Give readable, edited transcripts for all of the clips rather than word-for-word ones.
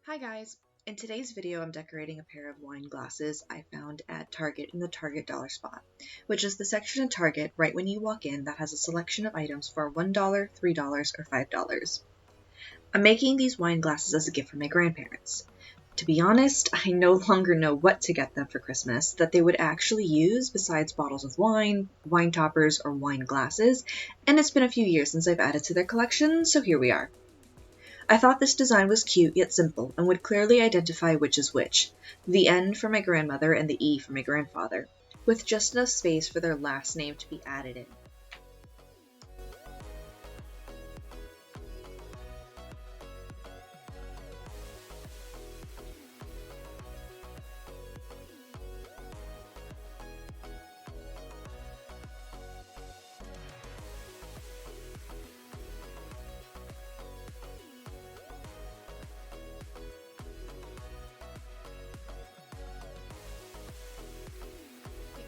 Hi guys! In today's video I'm decorating a pair of wine glasses I found at Target in the Target Dollar Spot, which is the section in Target right when you walk in that has a selection of items for $1, $3, or $5. I'm making these wine glasses as a gift for my grandparents. To be honest, I no longer know what to get them for Christmas that they would actually use besides bottles of wine, wine toppers, or wine glasses, and it's been a few years since I've added to their collection, so here we are. I thought this design was cute yet simple and would clearly identify which is which, the N for my grandmother and the E for my grandfather, with just enough space for their last name to be added in.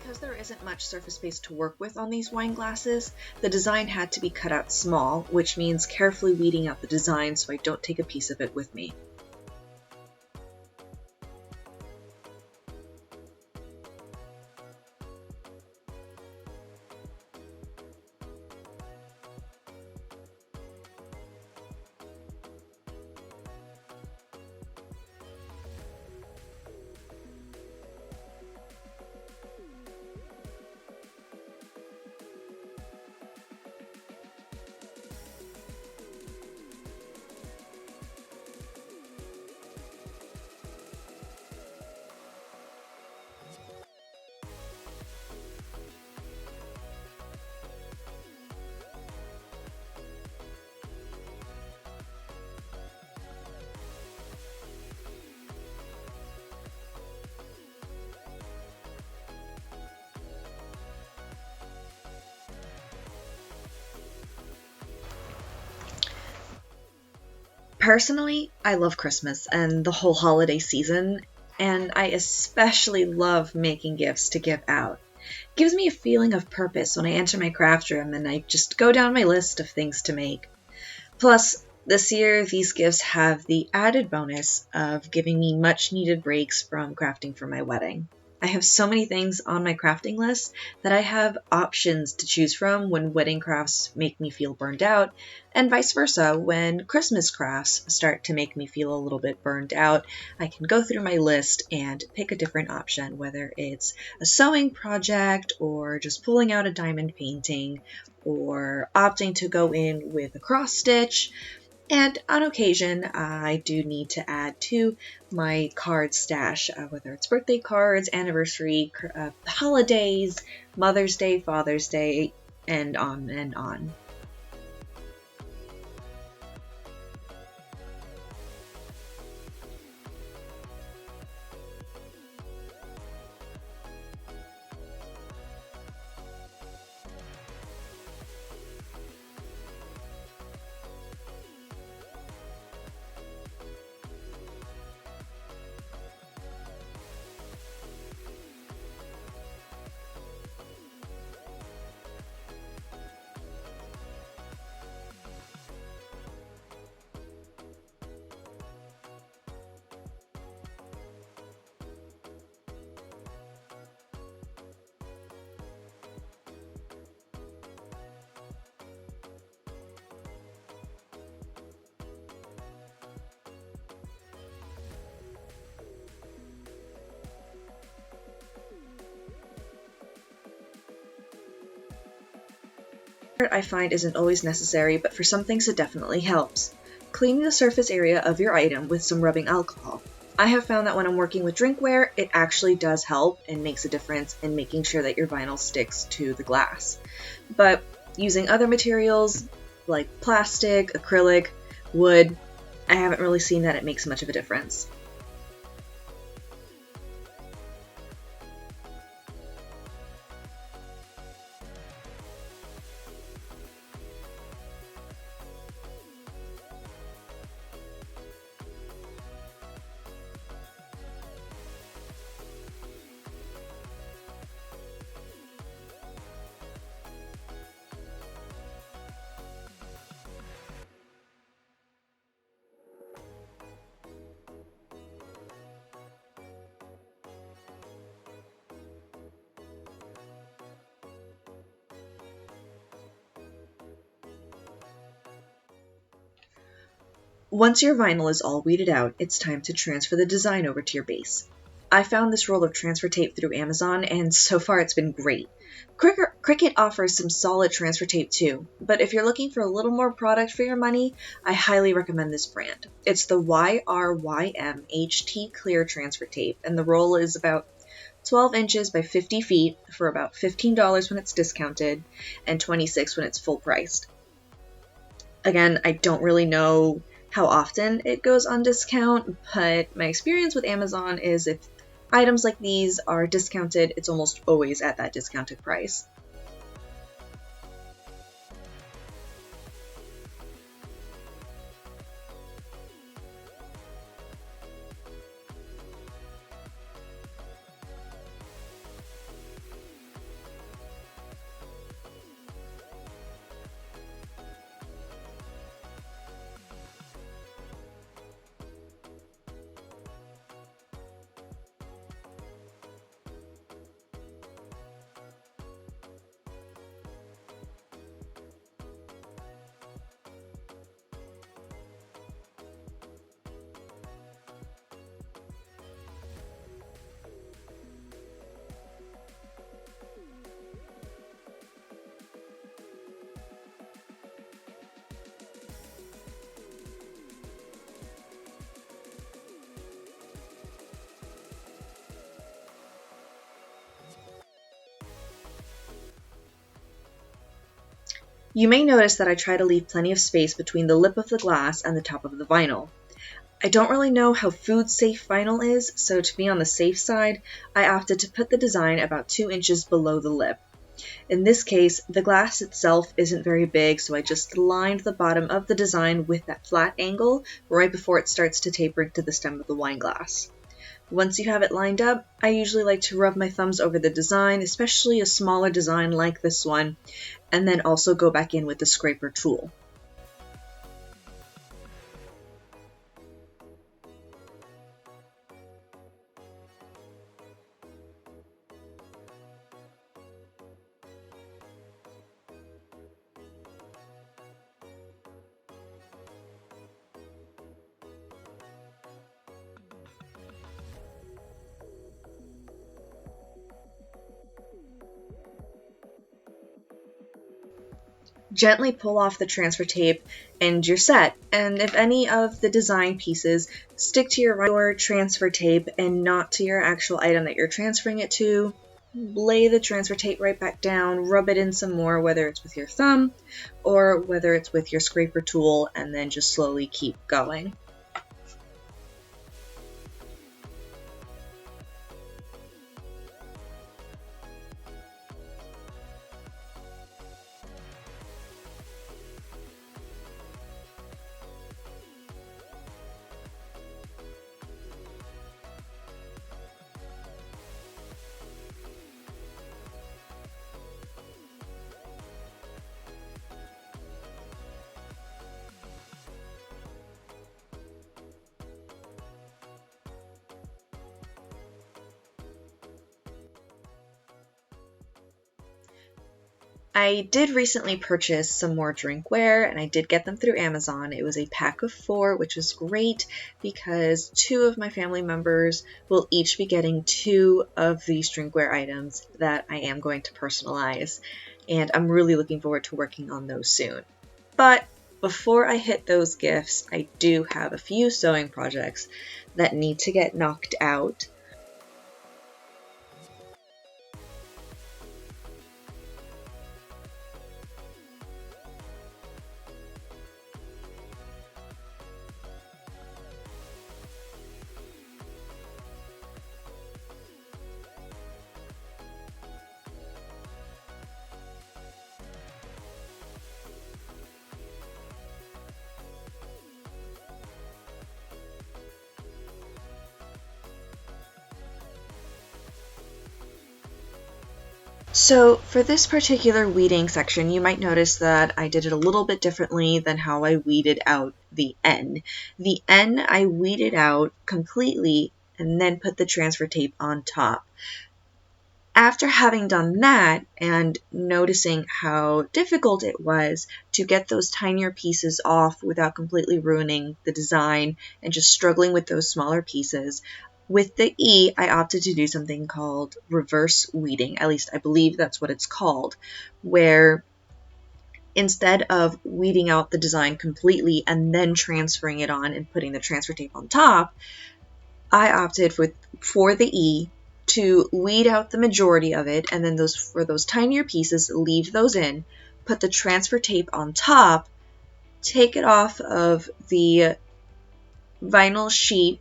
Because there isn't much surface space to work with on these wine glasses, the design had to be cut out small, which means carefully weeding out the design so I don't take a piece of it with me. Personally, I love Christmas and the whole holiday season, and I especially love making gifts to give out. It gives me a feeling of purpose when I enter my craft room and I just go down my list of things to make. Plus, this year, these gifts have the added bonus of giving me much needed breaks from crafting for my wedding. I have so many things on my crafting list that I have options to choose from when wedding crafts make me feel burned out, and vice versa. When Christmas crafts start to make me feel a little bit burned out, I can go through my list and pick a different option, whether it's a sewing project or just pulling out a diamond painting or opting to go in with a cross stitch. And on occasion, I do need to add to my card stash, whether it's birthday cards, anniversary, holidays, Mother's Day, Father's Day, and on and on. I find isn't always necessary, but for some things it definitely helps. Cleaning the surface area of your item with some rubbing alcohol. I have found that when I'm working with drinkware, it actually does help and makes a difference in making sure that your vinyl sticks to the glass. But using other materials like plastic, acrylic, wood, I haven't really seen that it makes much of a difference. Once your vinyl is all weeded out, it's time to transfer the design over to your base. I found this roll of transfer tape through Amazon, and so far it's been great. Cricut offers some solid transfer tape too, but if you're looking for a little more product for your money, I highly recommend this brand. It's the YRYM HT Clear Transfer Tape, and the roll is about 12 inches by 50 feet for about $15 when it's discounted, and $26 when it's full priced. Again, I don't really know how often it goes on discount, but my experience with Amazon is if items like these are discounted, it's almost always at that discounted price. You may notice that I try to leave plenty of space between the lip of the glass and the top of the vinyl. I don't really know how food safe vinyl is, so to be on the safe side, I opted to put the design about 2 inches below the lip. In this case, the glass itself isn't very big, so I just lined the bottom of the design with that flat angle right before it starts to taper into the stem of the wine glass. Once you have it lined up, I usually like to rub my thumbs over the design, especially a smaller design like this one, and then also go back in with the scraper tool. Gently pull off the transfer tape and you're set. And if any of the design pieces stick to your transfer tape and not to your actual item that you're transferring it to, lay the transfer tape right back down, rub it in some more, whether it's with your thumb or whether it's with your scraper tool, and then just slowly keep going. I did recently purchase some more drinkware, and I did get them through Amazon. It was a pack of 4, which was great because 2 of my family members will each be getting 2 of these drinkware items that I am going to personalize, and I'm really looking forward to working on those soon. But before I hit those gifts, I do have a few sewing projects that need to get knocked out. So for this particular weeding section, you might notice that I did it a little bit differently than how I weeded out the N. The N I weeded out completely and then put the transfer tape on top. After having done that and noticing how difficult it was to get those tinier pieces off without completely ruining the design and just struggling with those smaller pieces, with the E, I opted to do something called reverse weeding. At least I believe that's what it's called, where instead of weeding out the design completely and then transferring it on and putting the transfer tape on top, I opted for the E to weed out the majority of it, and then for those tinier pieces, leave those in, put the transfer tape on top, take it off of the vinyl sheet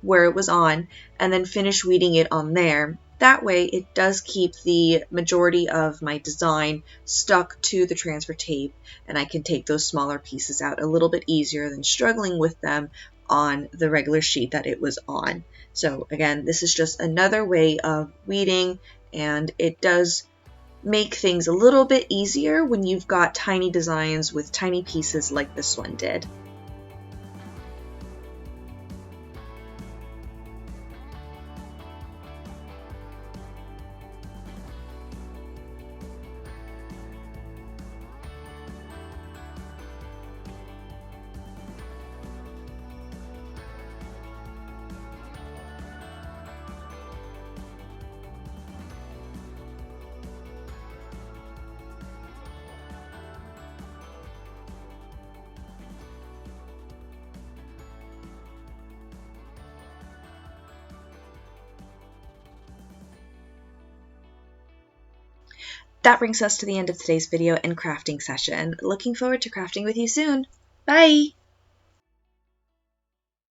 where it was on, and then finish weeding it on there. That way it does keep the majority of my design stuck to the transfer tape, and I can take those smaller pieces out a little bit easier than struggling with them on the regular sheet that it was on. So again, this is just another way of weeding, and it does make things a little bit easier when you've got tiny designs with tiny pieces like this one did. That brings us to the end of today's video and crafting session. Looking forward to crafting with you soon. Bye!